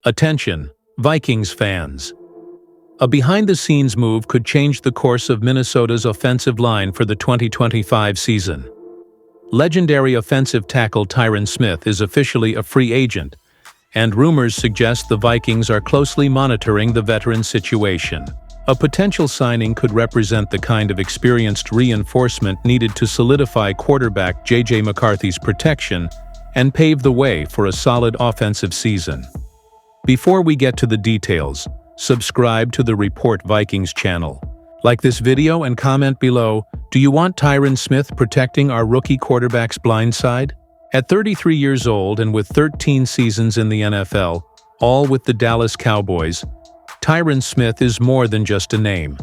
Attention, Vikings fans! A behind-the-scenes move could change the course of Minnesota's offensive line for the 2025 season. Legendary offensive tackle Tyron Smith is officially a free agent, and rumors suggest the Vikings are closely monitoring the veteran situation. A potential signing could represent the kind of experienced reinforcement needed to solidify quarterback J.J. McCarthy's protection and pave the way for a solid offensive season. Before we get to the details, subscribe to the Report Vikings channel. Like this video and comment below, do you want Tyron Smith protecting our rookie quarterback's blind side? At 33 years old and with 13 seasons in the NFL, all with the Dallas Cowboys, Tyron Smith is more than just a name.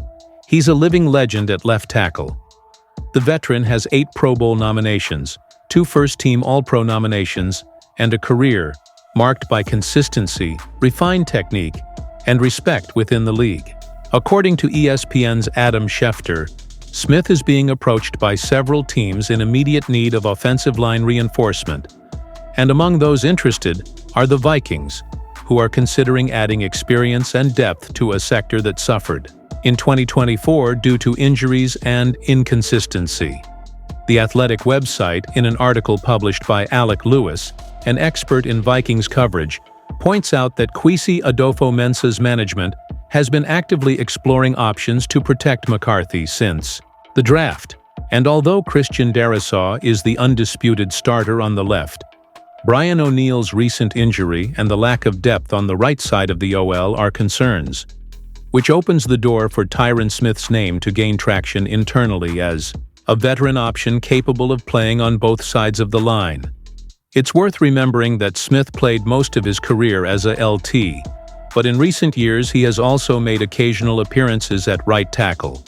He's a living legend at left tackle. The veteran has 8 Pro Bowl nominations, 2 first-team All-Pro nominations, and a career marked by consistency, refined technique, and respect within the league. According to ESPN's Adam Schefter, Smith is being approached by several teams in immediate need of offensive line reinforcement, and among those interested are the Vikings, who are considering adding experience and depth to a sector that suffered in 2024 due to injuries and inconsistency. The Athletic website, in an article published by Alec Lewis, an expert in Vikings coverage, points out that Kwesi Adolfo-Mensah's management has been actively exploring options to protect McCarthy since the draft. And although Christian Darrisaw is the undisputed starter on the left, Brian O'Neill's recent injury and the lack of depth on the right side of the OL are concerns, which opens the door for Tyron Smith's name to gain traction internally as a veteran option capable of playing on both sides of the line. It's worth remembering that Smith played most of his career as a LT, but in recent years he has also made occasional appearances at right tackle,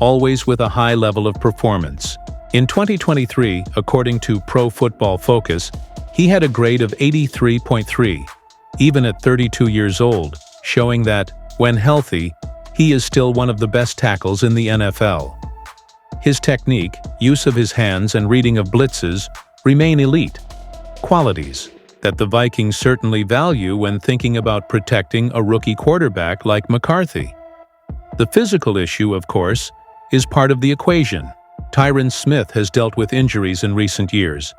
always with a high level of performance. In 2023, according to Pro Football Focus, he had a grade of 83.3, even at 32 years old, showing that, when healthy, he is still one of the best tackles in the NFL. His technique, use of his hands, and reading of blitzes remain elite, qualities that the Vikings certainly value when thinking about protecting a rookie quarterback like McCarthy. The physical issue, of course, is part of the equation. Tyron Smith has dealt with injuries in recent years,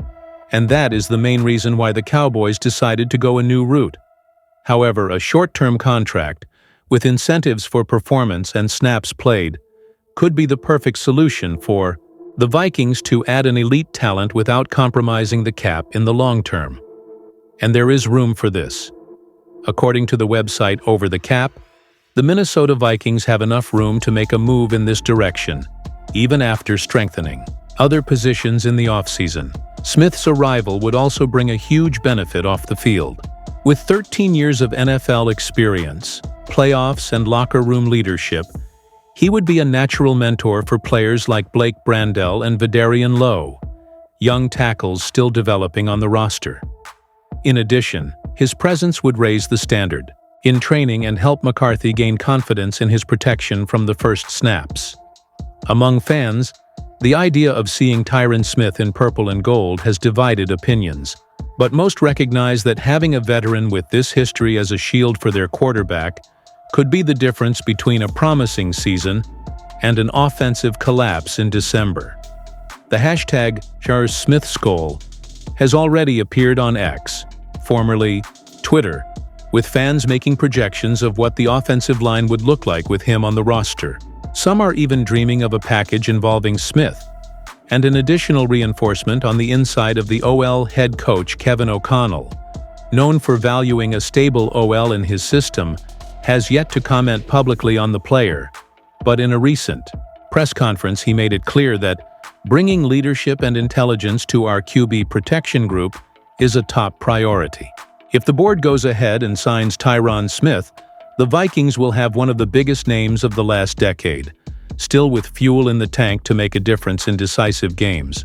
and that is the main reason why the Cowboys decided to go a new route. However, a short-term contract, with incentives for performance and snaps played, could be the perfect solution for the Vikings to add an elite talent without compromising the cap in the long term. And there is room for this. According to the website Over the Cap, the Minnesota Vikings have enough room to make a move in this direction, even after strengthening other positions in the offseason. Smith's arrival would also bring a huge benefit off the field. With 13 years of NFL experience, playoffs, and locker room leadership, he would be a natural mentor for players like Blake Brandel and Vidarian Lowe, young tackles still developing on the roster. In addition, his presence would raise the standard in training and help McCarthy gain confidence in his protection from the first snaps. Among fans, the idea of seeing Tyron Smith in purple and gold has divided opinions, but most recognize that having a veteran with this history as a shield for their quarterback could be the difference between a promising season and an offensive collapse in December. The hashtag #SmithSkull has already appeared on X, formerly Twitter, with fans making projections of what the offensive line would look like with him on the roster. Some are even dreaming of a package involving Smith and an additional reinforcement on the inside of the OL head coach Kevin O'Connell, known for valuing a stable OL in his system, has yet to comment publicly on the player, but in a recent press conference he made it clear that bringing leadership and intelligence to our QB protection group is a top priority. If the board goes ahead and signs Tyron Smith, the Vikings will have one of the biggest names of the last decade, still with fuel in the tank to make a difference in decisive games.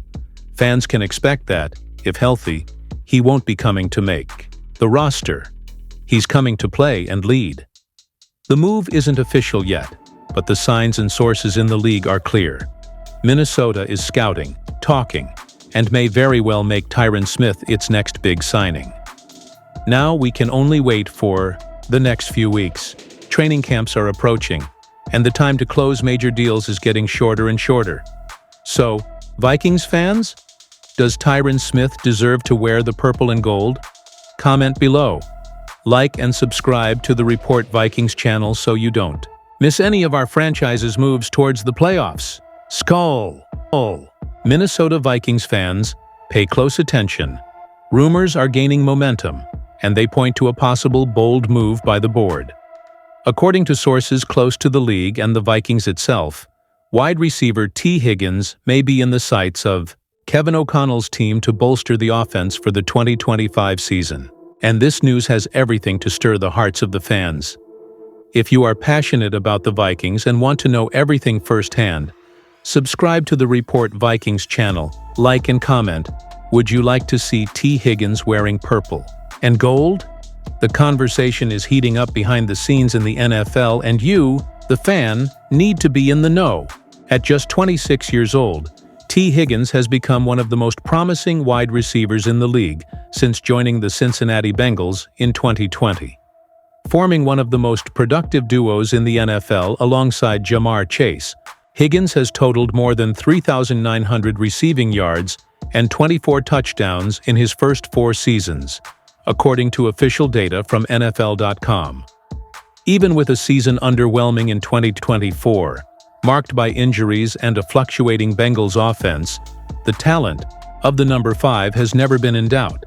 Fans can expect that, if healthy, he won't be coming to make the roster. He's coming to play and lead. The move isn't official yet, but the signs and sources in the league are clear. Minnesota is scouting, talking, and may very well make Tyron Smith its next big signing. Now we can only wait for the next few weeks. Training camps are approaching, and the time to close major deals is getting shorter and shorter. So, Vikings fans? Does Tyron Smith deserve to wear the purple and gold? Comment below. Like and subscribe to the Report Vikings channel so you don't miss any of our franchise's moves towards the playoffs. Skol! Minnesota Vikings fans, pay close attention. Rumors are gaining momentum, and they point to a possible bold move by the board. According to sources close to the league and the Vikings itself, wide receiver T. Higgins may be in the sights of Kevin O'Connell's team to bolster the offense for the 2025 season. And this news has everything to stir the hearts of the fans. If you are passionate about the Vikings and want to know everything firsthand, subscribe to the Report Vikings channel, like and comment. Would you like to see T. Higgins wearing purple and gold? The conversation is heating up behind the scenes in the NFL, and you, the fan, need to be in the know. At just 26 years old, T. Higgins has become one of the most promising wide receivers in the league since joining the Cincinnati Bengals in 2020. Forming one of the most productive duos in the NFL alongside Jamar Chase, Higgins has totaled more than 3,900 receiving yards and 24 touchdowns in his first 4 seasons, according to official data from NFL.com. Even with a season underwhelming in 2024, marked by injuries and a fluctuating Bengals offense, the talent of the number 5 has never been in doubt.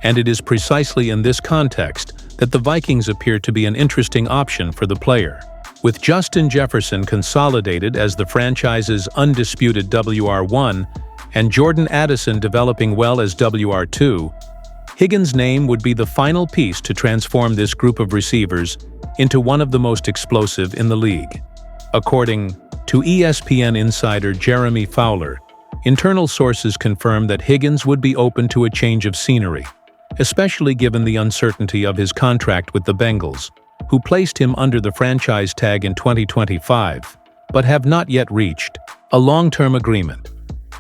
And it is precisely in this context that the Vikings appear to be an interesting option for the player. With Justin Jefferson consolidated as the franchise's undisputed WR1 and Jordan Addison developing well as WR2, Higgins' name would be the final piece to transform this group of receivers into one of the most explosive in the league. According to ESPN insider Jeremy Fowler, internal sources confirm that Higgins would be open to a change of scenery, especially given the uncertainty of his contract with the Bengals, who placed him under the franchise tag in 2025, but have not yet reached a long-term agreement.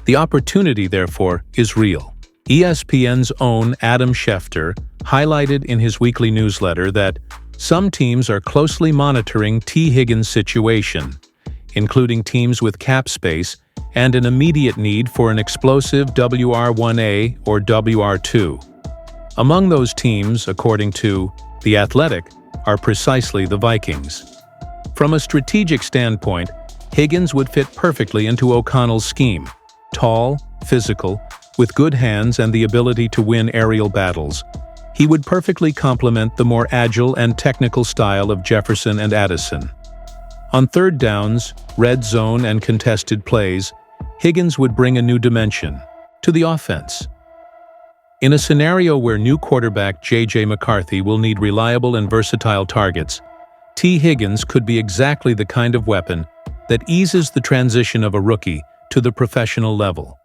The opportunity, therefore, is real. ESPN's own Adam Schefter highlighted in his weekly newsletter that some teams are closely monitoring T. Higgins' situation, including teams with cap space and an immediate need for an explosive WR1A or WR2. Among those teams, according to The Athletic, are precisely the Vikings. From a strategic standpoint, Higgins would fit perfectly into O'Connell's scheme. Tall, physical, with good hands and the ability to win aerial battles, he would perfectly complement the more agile and technical style of Jefferson and Addison. On third downs, red zone and contested plays, Higgins would bring a new dimension to the offense. In a scenario where new quarterback J.J. McCarthy will need reliable and versatile targets, T. Higgins could be exactly the kind of weapon that eases the transition of a rookie to the professional level.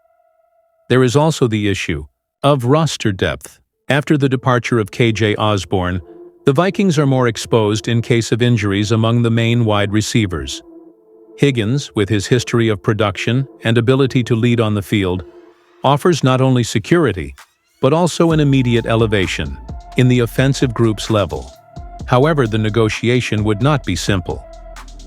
There is also the issue of roster depth. After the departure of K.J. Osborne, the Vikings are more exposed in case of injuries among the main wide receivers. Higgins, with his history of production and ability to lead on the field, offers not only security, but also an immediate elevation in the offensive group's level. However, the negotiation would not be simple.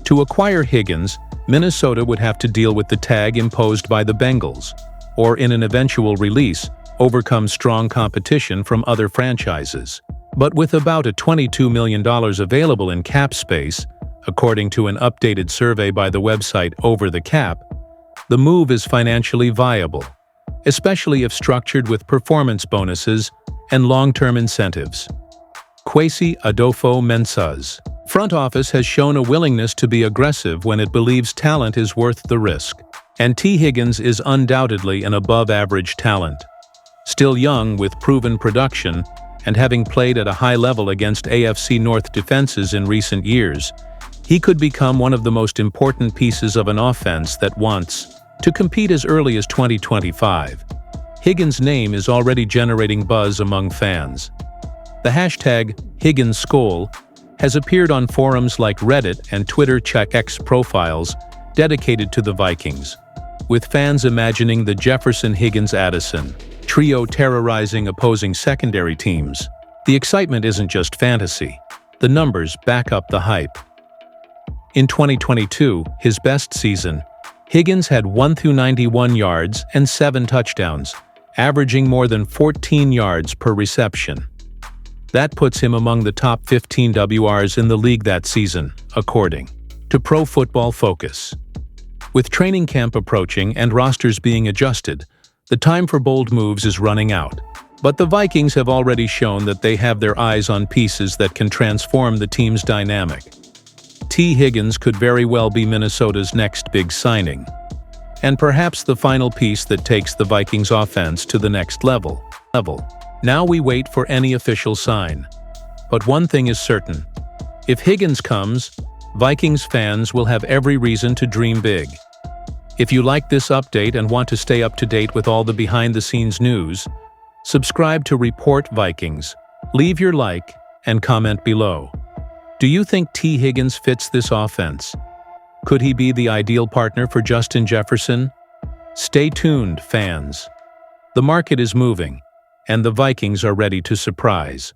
To acquire Higgins, Minnesota would have to deal with the tag imposed by the Bengals, or in an eventual release, overcome strong competition from other franchises. But with about $22 million available in cap space, according to an updated survey by the website Over the Cap, the move is financially viable, especially if structured with performance bonuses and long-term incentives. Kwesi Adofo-Mensah's front office has shown a willingness to be aggressive when it believes talent is worth the risk, and T. Higgins is undoubtedly an above-average talent. Still young with proven production and having played at a high level against AFC North defenses in recent years, he could become one of the most important pieces of an offense that wants to compete as early as 2025. Higgins' name is already generating buzz among fans. The hashtag #HigginsSkull has appeared on forums like Reddit and Twitter X profiles dedicated to the Vikings, with fans imagining the Jefferson-Higgins-Addison trio terrorizing opposing secondary teams. The excitement isn't just fantasy. The numbers back up the hype. In 2022, his best season, Higgins had 191 yards and 7 touchdowns, averaging more than 14 yards per reception. That puts him among the top 15 WRs in the league that season, according to Pro Football Focus. With training camp approaching and rosters being adjusted, the time for bold moves is running out. But the Vikings have already shown that they have their eyes on pieces that can transform the team's dynamic. Higgins could very well be Minnesota's next big signing, and perhaps the final piece that takes the Vikings offense to the next level. Now we wait for any official sign. But one thing is certain. If Higgins comes, Vikings fans will have every reason to dream big. If you like this update and want to stay up to date with all the behind-the-scenes news, subscribe to Report Vikings, leave your like, and comment below. Do you think Higgins fits this offense? Could he be the ideal partner for Justin Jefferson? Stay tuned, fans. The market is moving, and the Vikings are ready to surprise.